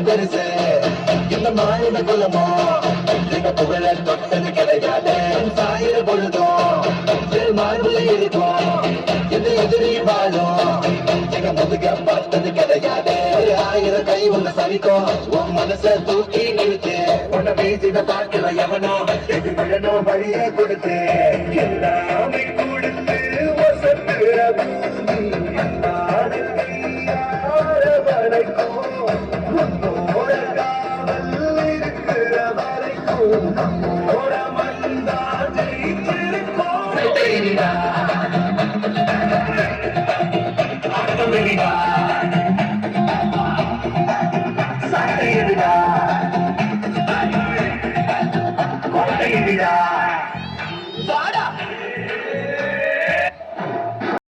பெருசு இந்த மாநில குலமோ புகழ தொட்டது கிடையாது சாயிர பொழுதும் மார்புல இருக்கும் எது எதிரி வாழும் எங்க முதுக பார்த்தது கிடையாது 1000 கை உன்னை சரிக்கும் உன் மனச தூக்கி நிறுத்து உன்னை பேசிட பார்க்கிற எவனோ எது விழனோ வழியே கொடுத்து எல்லாமே கொடுத்து வசத்துற பூமி America.